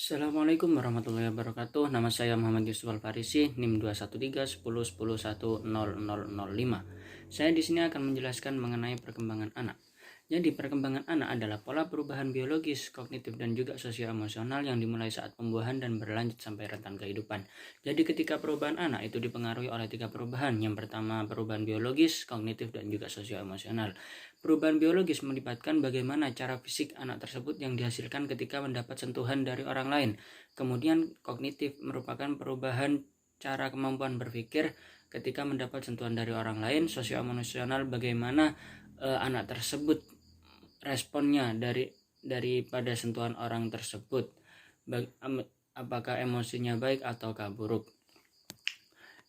Assalamualaikum warahmatullahi wabarakatuh. Nama saya Muhammad Yusuf Al-Farisi, NIM 213 10 11 10 1005. Saya di sini akan menjelaskan mengenai perkembangan anak. Jadi perkembangan anak adalah pola perubahan biologis, kognitif dan juga sosio-emosional yang dimulai saat pembuahan dan berlanjut sampai rentan kehidupan. Jadi ketika perubahan anak itu dipengaruhi oleh 3 perubahan. Yang pertama perubahan biologis, kognitif dan juga sosio-emosional. Perubahan biologis melibatkan bagaimana cara fisik anak tersebut yang dihasilkan ketika mendapat sentuhan dari orang lain. Kemudian kognitif merupakan perubahan cara kemampuan berpikir ketika mendapat sentuhan dari orang lain. Sosio-emosional bagaimana anak tersebut responnya daripada sentuhan orang tersebut, apakah emosinya baik ataukah buruk.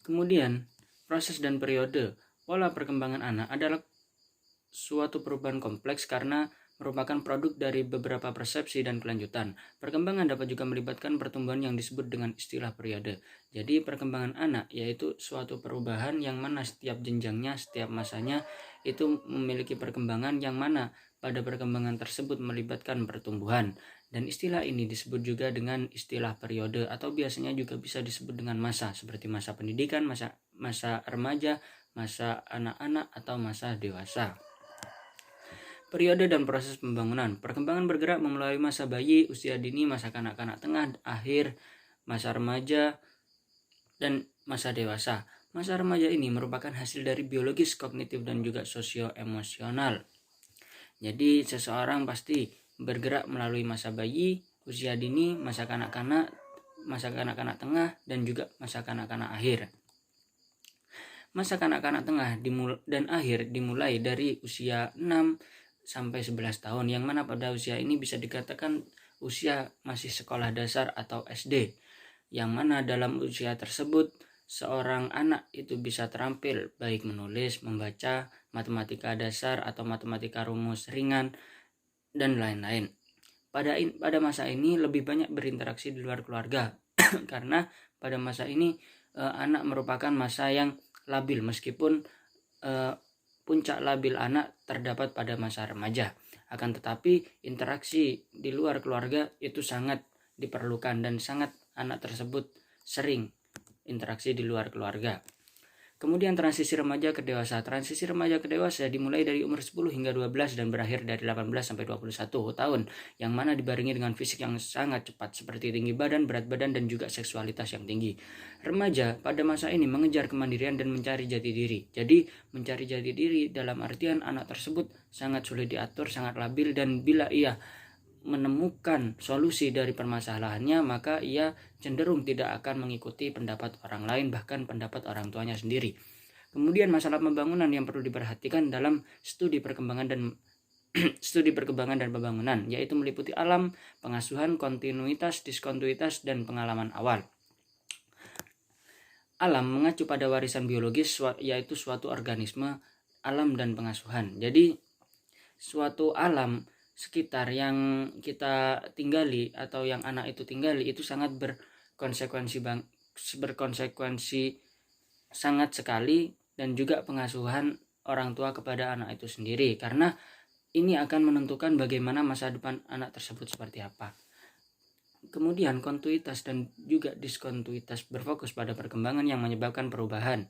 Kemudian proses dan periode. Pola perkembangan anak adalah suatu perubahan kompleks karena merupakan produk dari beberapa persepsi dan kelanjutan. Perkembangan dapat juga melibatkan pertumbuhan yang disebut dengan istilah periode. Jadi perkembangan anak yaitu suatu perubahan yang mana setiap jenjangnya, setiap masanya itu memiliki perkembangan yang mana pada perkembangan tersebut melibatkan pertumbuhan. Dan istilah ini disebut juga dengan istilah periode atau biasanya juga bisa disebut dengan masa, seperti masa pendidikan, masa remaja, masa anak-anak atau masa dewasa. Periode dan proses pembangunan. Perkembangan bergerak memulai masa bayi, usia dini, masa kanak-kanak tengah, akhir, masa remaja, dan masa dewasa. Masa remaja ini merupakan hasil dari biologis, kognitif, dan juga sosio-emosional. Jadi seseorang pasti bergerak melalui masa bayi, usia dini, masa kanak-kanak tengah, dan juga masa kanak-kanak akhir. Masa kanak-kanak tengah dan akhir dimulai dari usia 6 sampai 11 tahun, yang mana pada usia ini bisa dikatakan usia masih sekolah dasar atau SD, yang mana dalam usia tersebut seorang anak itu bisa terampil baik menulis, membaca, matematika dasar atau matematika rumus ringan, dan lain-lain. Pada masa ini lebih banyak berinteraksi di luar keluarga karena pada masa ini anak merupakan masa yang labil, meskipun puncak labil anak terdapat pada masa remaja. Akan tetapi interaksi di luar keluarga itu sangat diperlukan dan sangat anak tersebut sering interaksi di luar keluarga. Kemudian transisi remaja ke dewasa. Transisi remaja ke dewasa dimulai dari umur 10 hingga 12 dan berakhir dari 18 sampai 21 tahun, yang mana dibarengi dengan fisik yang sangat cepat seperti tinggi badan, berat badan, dan juga seksualitas yang tinggi. Remaja pada masa ini mengejar kemandirian dan mencari jati diri. Jadi mencari jati diri dalam artian anak tersebut sangat sulit diatur, sangat labil, dan bila ia menemukan solusi dari permasalahannya, maka ia cenderung tidak akan mengikuti pendapat orang lain, bahkan pendapat orang tuanya sendiri. Kemudian masalah pembangunan yang perlu diperhatikan dalam studi perkembangan dan pembangunan, yaitu meliputi alam, pengasuhan, kontinuitas, diskontinuitas, dan pengalaman awal. Alam mengacu pada warisan biologis, yaitu suatu organisme, alam, dan pengasuhan. Jadi suatu alam sekitar yang kita tinggali atau yang anak itu tinggali itu sangat berkonsekuensi sangat sekali, dan juga pengasuhan orang tua kepada anak itu sendiri, karena ini akan menentukan bagaimana masa depan anak tersebut seperti apa. Kemudian kontinuitas dan juga diskontinuitas berfokus pada perkembangan yang menyebabkan perubahan.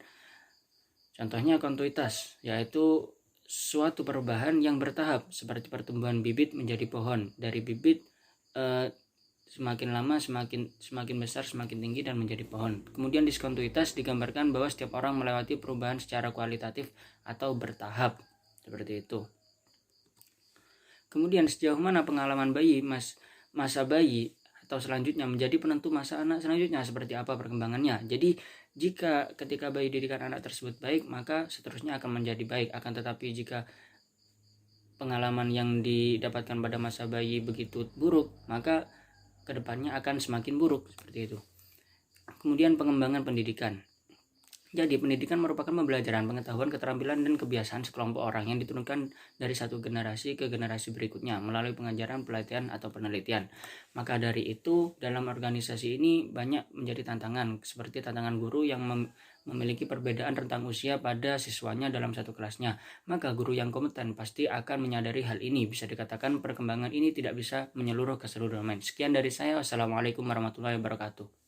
Contohnya kontinuitas yaitu suatu perubahan yang bertahap seperti pertumbuhan bibit menjadi pohon. Dari bibit semakin lama semakin besar, semakin tinggi, dan menjadi pohon. Kemudian diskontinuitas digambarkan bahwa setiap orang melewati perubahan secara kualitatif atau bertahap, seperti itu. Kemudian sejauh mana pengalaman bayi masa bayi atau selanjutnya menjadi penentu masa anak selanjutnya seperti apa perkembangannya. Jadi jika ketika bayi didikan anak tersebut baik, maka seterusnya akan menjadi baik. Akan tetapi jika pengalaman yang didapatkan pada masa bayi begitu buruk, maka kedepannya akan semakin buruk, seperti itu. Kemudian pengembangan pendidikan. Jadi, pendidikan merupakan pembelajaran pengetahuan, keterampilan, dan kebiasaan sekelompok orang yang diturunkan dari satu generasi ke generasi berikutnya melalui pengajaran, pelatihan, atau penelitian. Maka dari itu, dalam organisasi ini banyak menjadi tantangan, seperti tantangan guru yang memiliki perbedaan rentang usia pada siswanya dalam satu kelasnya. Maka guru yang kompeten pasti akan menyadari hal ini. Bisa dikatakan perkembangan ini tidak bisa menyeluruh ke seluruh domain. Sekian dari saya. Wassalamualaikum warahmatullahi wabarakatuh.